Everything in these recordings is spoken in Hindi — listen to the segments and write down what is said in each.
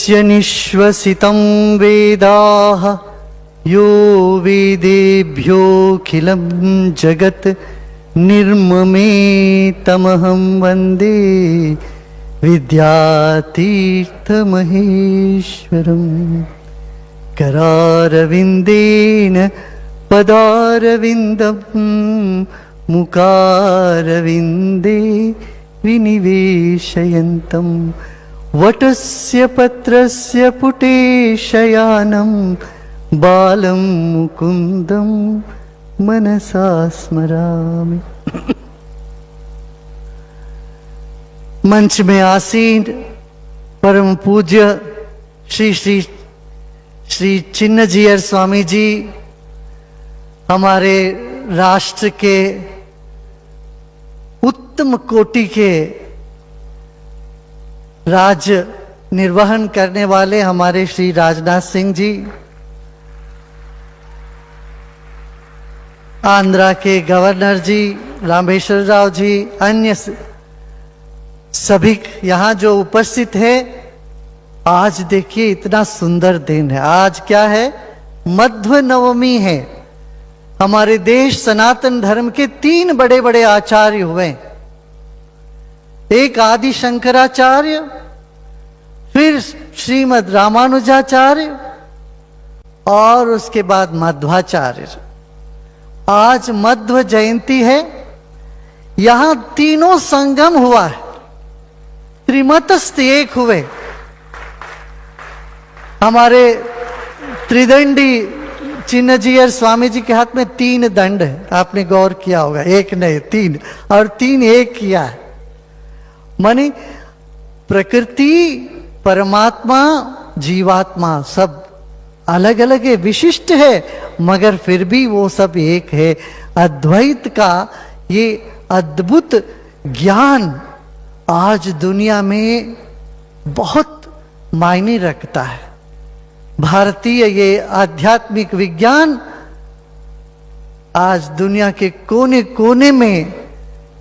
निश्वसितं वेदाः यो वेदेभ्योऽखिलं जगत् निर्ममेतमहं वन्दे विद्यातीर्थमहेश्वरम्। करारविन्देन पदारविन्दं मुखारविन्दे विनिवेशयन्तं वटस्य पत्रस्य पुटे शयानं बालं मुकुन्दं मनसा स्मरामि। मंच में आसीन परम पूज्य श्री श्री श्री चिन्नजीयर स्वामी जी हमारे राष्ट्र के उत्तम कोटि के राज्य निर्वहन करने वाले हमारे श्री राजनाथ सिंह जी, आंध्रा के गवर्नर जी रामेश्वर राव जी, अन्य सभी यहाँ जो उपस्थित है। आज देखिए इतना सुंदर दिन है। आज क्या है? मध्व नवमी है। हमारे देश सनातन धर्म के 3 बड़े बड़े आचार्य हुए। एक आदि शंकराचार्य, फिर श्रीमद् रामानुजाचार्य और उसके बाद मध्वाचार्य। आज मध्व जयंती है। यहां तीनों संगम हुआ है, त्रिमतस्थ एक हुए। हमारे त्रिदंडी चिन्नजीयर स्वामी जी के हाथ में 3 दंड है। आपने गौर किया होगा, एक नहीं 3, और 3 एक किया है। माने प्रकृति, परमात्मा, जीवात्मा सब अलग अलग है, विशिष्ट है, मगर फिर भी वो सब एक है। अद्वैत का ये अद्भुत ज्ञान आज दुनिया में बहुत मायने रखता है। भारतीय ये आध्यात्मिक विज्ञान आज दुनिया के कोने कोने में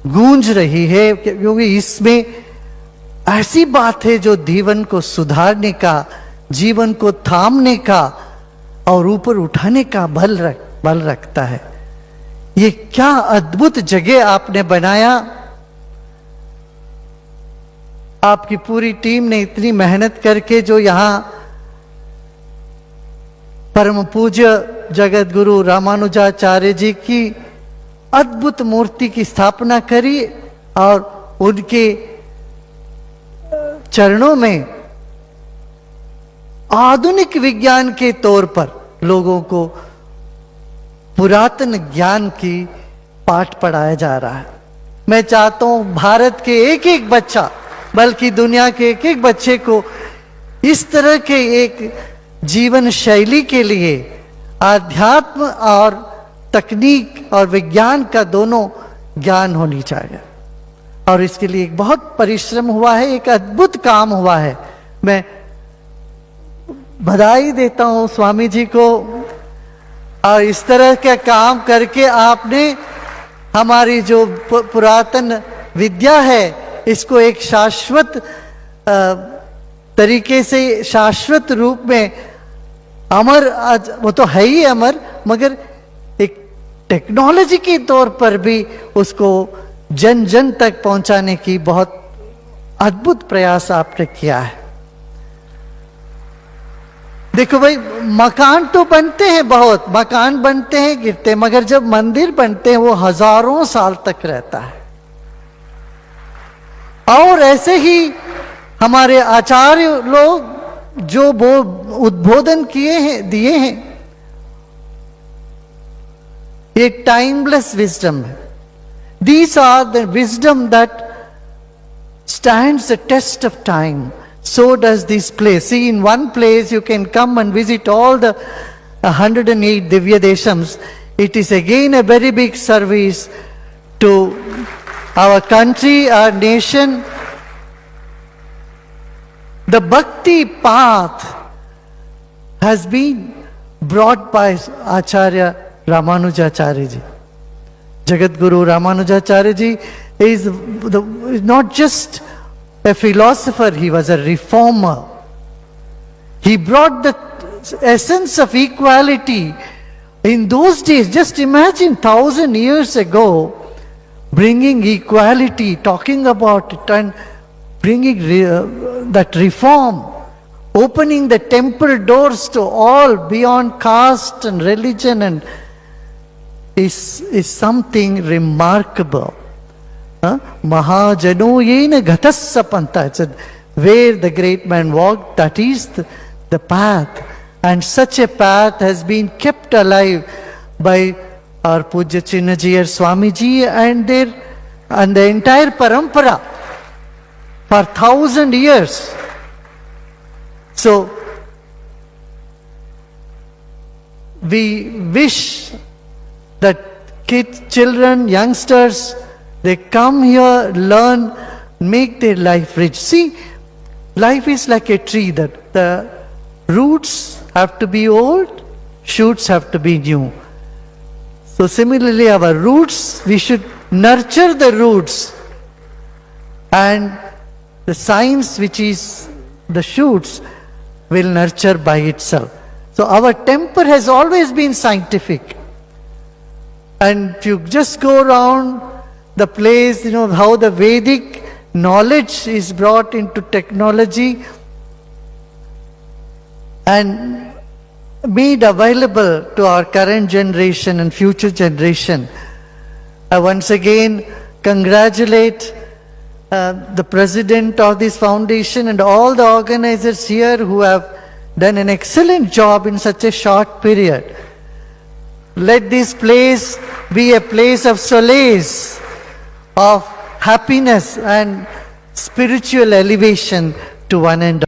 गूंज रही है, क्योंकि इसमें ऐसी बात है जो जीवन को सुधारने का, जीवन को थामने का और ऊपर उठाने का बल रखता है। ये क्या अद्भुत जगह आपने बनाया। आपकी पूरी टीम ने इतनी मेहनत करके जो यहाँ परम पूज्य जगत गुरु रामानुजाचार्य जी की अद्भुत मूर्ति की स्थापना करी और उनके चरणों में आधुनिक विज्ञान के तौर पर लोगों को पुरातन ज्ञान की पाठ पढ़ाया जा रहा है। मैं चाहता हूं भारत के एक एक बच्चा, बल्कि दुनिया के एक एक बच्चे को इस तरह के एक जीवन शैली के लिए आध्यात्म और तकनीक और विज्ञान का दोनों ज्ञान होनी चाहिए। और इसके लिए एक बहुत परिश्रम हुआ है, एक अद्भुत काम हुआ है। मैं बधाई देता हूं स्वामी जी को। और इस तरह का काम करके आपने हमारी जो पुरातन विद्या है इसको एक शाश्वत तरीके से, शाश्वत रूप में अमर, वो तो है ही अमर, मगर एक टेक्नोलॉजी के तौर पर भी उसको जन जन तक पहुंचाने की बहुत अद्भुत प्रयास आपने किया है। देखो भाई, मकान तो बनते हैं, बहुत मकान बनते हैं, गिरते हैं, मगर जब मंदिर बनते हैं वो हजारों साल तक रहता है। और ऐसे ही हमारे आचार्य लोग जो वो उद्बोधन किए हैं, दिए हैं, ये टाइमलेस विजडम है। These are the wisdom that stands the test of time. So does this place. See, in one place you can come and visit all the 108 Divya Deshams. It is again a very big service to our country, our nation. The bhakti path has been brought by Acharya Ramanujacharya ji. Jagat Guru Ramanujacharya ji is not just a philosopher, he was a reformer. He brought the essence of equality. In those days, just imagine 1,000 years ago, bringing equality, talking about it and bringing that reform, opening the temple doors to all beyond caste and religion and is something remarkable. Mahajano yena ghatassa panta. It's where the great man walked, that is the path. And such a path has been kept alive by our Pujya Chinnajiyar Swamiji and the entire parampara for 1,000 years. So, we wish that kids, children, youngsters, they come here, learn, make their life rich. See, life is like a tree, that the roots have to be old, shoots have to be new. So similarly, our roots, we should nurture the roots, and the science, which is the shoots, will nurture by itself. So our temper has always been scientific. And if you just go around the place, you know, how the Vedic knowledge is brought into technology and made available to our current generation and future generation. I once again congratulate the president of this foundation and all the organizers here who have done an excellent job in such a short period. Let this place be a place of solace, of happiness and spiritual elevation to one and all.